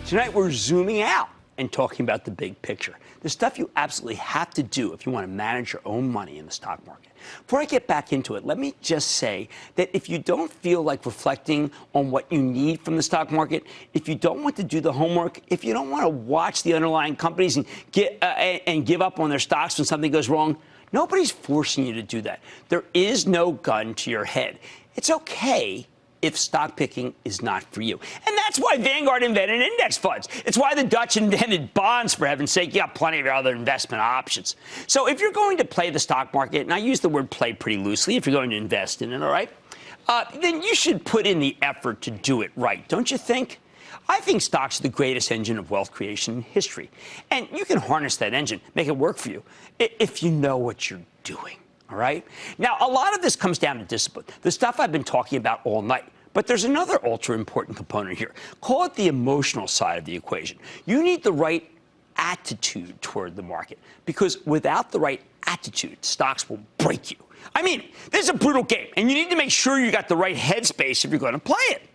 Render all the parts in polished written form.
Tonight, we're zooming out and talking about the big picture, the stuff you absolutely have to do if you want to manage your own money in the stock market. Before I get back into it, let me just say that if you don't feel like reflecting on what you need from the stock market, if you don't want to do the homework, if you don't want to watch the underlying companies and give up on their stocks when something goes wrong, nobody's forcing you to do that. There is no gun to your head. It's okay if stock picking is not for you. And that's why Vanguard invented index funds. It's why the Dutch invented bonds, for heaven's sake. You got plenty of other investment options. So if you're going to play the stock market, and I use the word play pretty loosely, if you're going to invest in it, all right, then you should put in the effort to do it right, don't you think? I think stocks are the greatest engine of wealth creation in history. And you can harness that engine, make it work for you, if you know what you're doing. All right. Now, a lot of this comes down to discipline, the stuff I've been talking about all night. But there's another ultra important component here. Call it the emotional side of the equation. You need the right attitude toward the market, because without the right attitude, stocks will break you. I mean, this is a brutal game, and you need to make sure you got the right headspace if you're going to play it.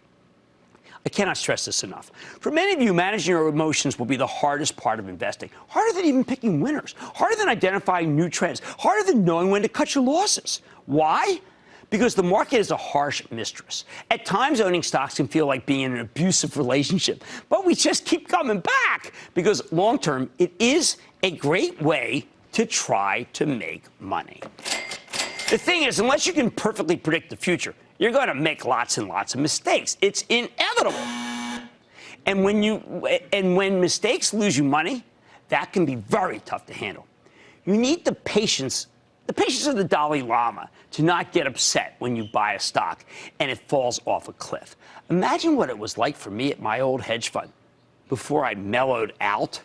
I cannot stress this enough. For many of you, managing your emotions will be the hardest part of investing. Harder than even picking winners. Harder than identifying new trends. Harder than knowing when to cut your losses. Why? Because the market is a harsh mistress. At times, owning stocks can feel like being in an abusive relationship. But we just keep coming back because long-term, it is a great way to try to make money. The thing is, unless you can perfectly predict the future, you're going to make lots and lots of mistakes. It's inevitable. And when mistakes lose you money, that can be very tough to handle. You need the patience of the Dalai Lama to not get upset when you buy a stock and it falls off a cliff. Imagine what it was like for me at my old hedge fund. Before I mellowed out,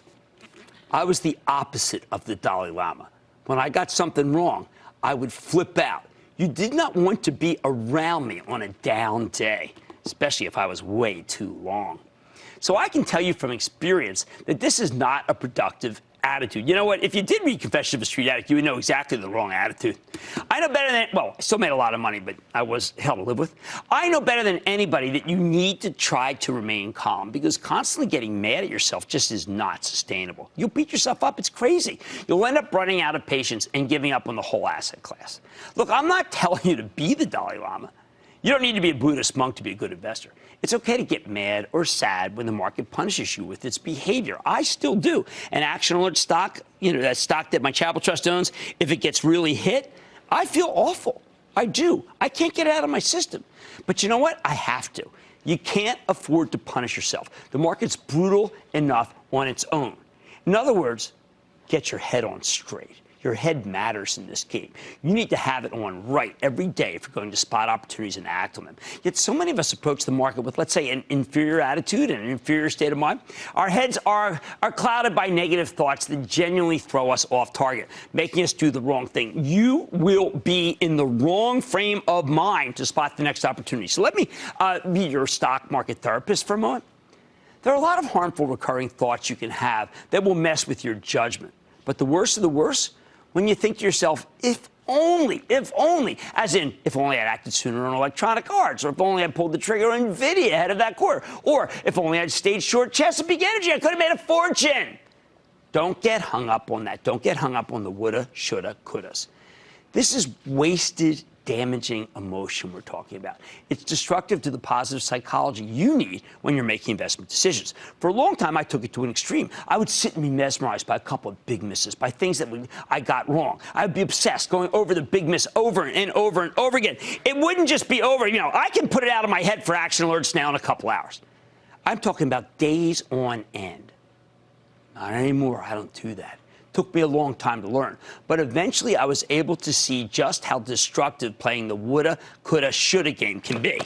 I was the opposite of the Dalai Lama. When I got something wrong, I would flip out. You did not want to be around me on a down day, especially if I was way too long. So I can tell you from experience that this is not a productive attitude. You know what? If you did read Confession of a Street Addict, you would know exactly the wrong attitude. I know better than, well, I still made a lot of money, but I was hell to live with. I know better than anybody that you need to try to remain calm, because constantly getting mad at yourself just is not sustainable. You'll beat yourself up. It's crazy. You'll end up running out of patience and giving up on the whole asset class. Look, I'm not telling you to be the Dalai Lama. You don't need to be a Buddhist monk to be a good investor. It's okay to get mad or sad when the market punishes you with its behavior. I still do. An Action Alert stock, that stock that my Chapel Trust owns, if it gets really hit, I feel awful. I do. I can't get it out of my system. But you know what? I have to. You can't afford to punish yourself. The market's brutal enough on its own. In other words, get your head on straight. Your head matters in this game. You need to have it on right every day if you're going to spot opportunities and act on them. Yet so many of us approach the market with, let's say, an inferior attitude and an inferior state of mind. Our heads are clouded by negative thoughts that genuinely throw us off target, making us do the wrong thing. You will be in the wrong frame of mind to spot the next opportunity. So let me be your stock market therapist for a moment. There are a lot of harmful recurring thoughts you can have that will mess with your judgment. But the worst of the worst, when you think to yourself, if only, as in, if only I'd acted sooner on electronic arts, or if only I'd pulled the trigger on NVIDIA ahead of that quarter, or if only I'd stayed short Chesapeake Energy, I could have made a fortune. Don't get hung up on that. Don't get hung up on the woulda, shoulda, couldas. This is wasted, damaging emotion we're talking about. It's destructive to the positive psychology you need when you're making investment decisions. For a long time, I took it to an extreme. I would sit and be mesmerized by a couple of big misses, by things that I got wrong. I would be obsessed, going over the big miss over and over and over again. It wouldn't just be over. I can put it out of my head for Action Alerts now in a couple hours. I'm talking about days on end. Not anymore. I don't do that. Took me a long time to learn, but eventually I was able to see just how destructive playing the woulda, coulda, shoulda game can be.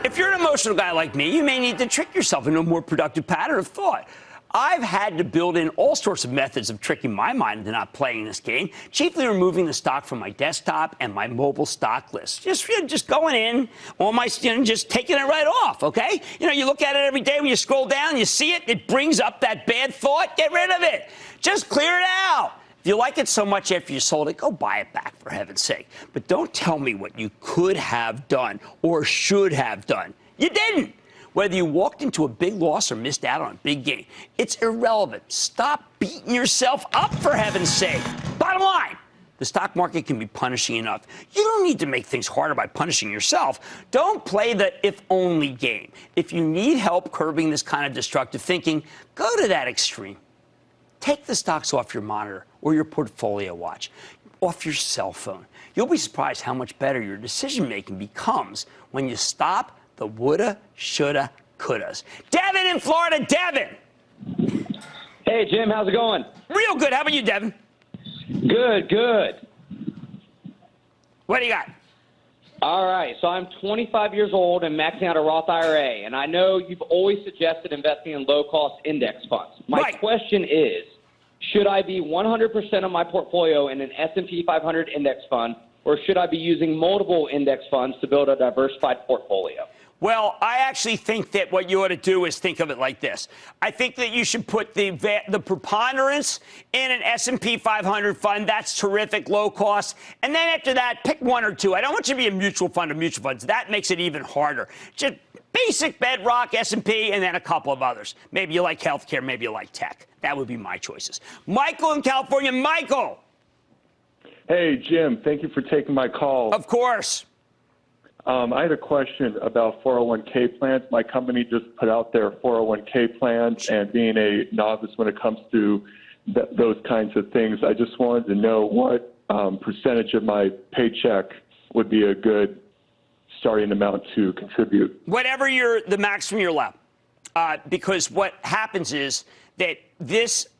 If you're an emotional guy like me, you may need to trick yourself into a more productive pattern of thought. I've had to build in all sorts of methods of tricking my mind into not playing this game, chiefly removing the stock from my desktop and my mobile stock list. Just going in on my, just taking it right off, okay? You look at it every day when you scroll down, you see it, it brings up that bad thought, get rid of it. Just clear it out. If you like it so much after you sold it, go buy it back, for heaven's sake. But don't tell me what you could have done or should have done. You didn't. Whether you walked into a big loss or missed out on a big gain, it's irrelevant. Stop beating yourself up, for heaven's sake. Bottom line, the stock market can be punishing enough. You don't need to make things harder by punishing yourself. Don't play the if-only game. If you need help curbing this kind of destructive thinking, go to that extreme. Take the stocks off your monitor or your portfolio watch, off your cell phone. You'll be surprised how much better your decision-making becomes when you stop the woulda, shoulda, couldas. Devin in Florida. Devin! Hey, Jim, how's it going? Real good. How about you, Devin? Good. What do you got? All right, so I'm 25 years old and maxing out a Roth IRA, and I know you've always suggested investing in low-cost index funds. My question is, should I be 100% of my portfolio in an S&P 500 index fund, or should I be using multiple index funds to build a diversified portfolio? Well, I actually think that what you ought to do is think of it like this. I think that you should put the preponderance in an S&P 500 fund. That's terrific, low cost. And then after that, pick one or two. I don't want you to be a mutual fund of mutual funds. That makes it even harder. Just basic bedrock, S&P, and then a couple of others. Maybe you like healthcare, maybe you like tech. That would be my choices. Michael in California. Michael. Hey, Jim, thank you for taking my call. Of course. I had a question about 401k plans. My company just put out their 401k plans, and being a novice when it comes to those kinds of things, I just wanted to know what percentage of my paycheck would be a good starting amount to contribute. Whatever the max from your allowed. Because what happens is that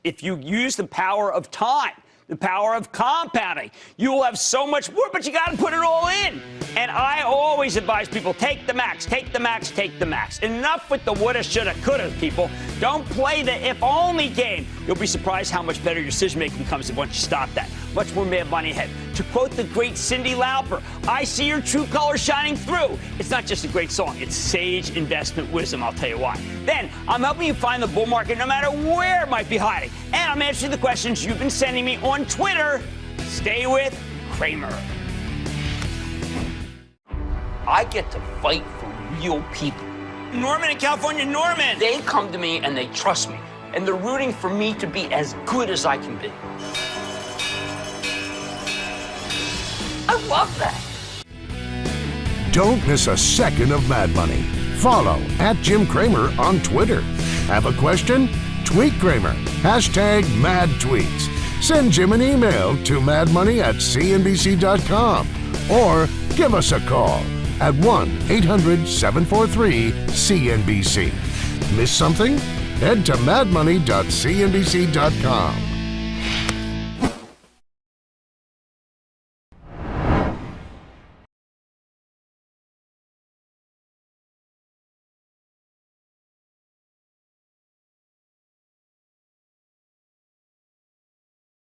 if you use the power of time, the power of compounding, you will have so much more, but you got to put it all in. And I always advise people, take the max, take the max, take the max. Enough with the woulda, shoulda, coulda, people. Don't play the if-only game. You'll be surprised how much better your decision-making becomes once you stop that. Much more Mad Money ahead. To quote the great Cyndi Lauper, I see your true colors shining through. It's not just a great song. It's sage investment wisdom, I'll tell you why. Then, I'm helping you find the bull market no matter where it might be hiding. And I'm answering the questions you've been sending me on Twitter. Stay with Cramer. I get to fight for real people. Norman in California. Norman! They come to me and they trust me. And they're rooting for me to be as good as I can be. I love that. Don't miss a second of Mad Money. Follow @Jim Cramer on Twitter. Have a question? Tweet Cramer. #MadTweets. Send Jim an email to madmoney@cnbc.com or give us a call at 1-800-743-CNBC. Miss something? Head to madmoney.cnbc.com.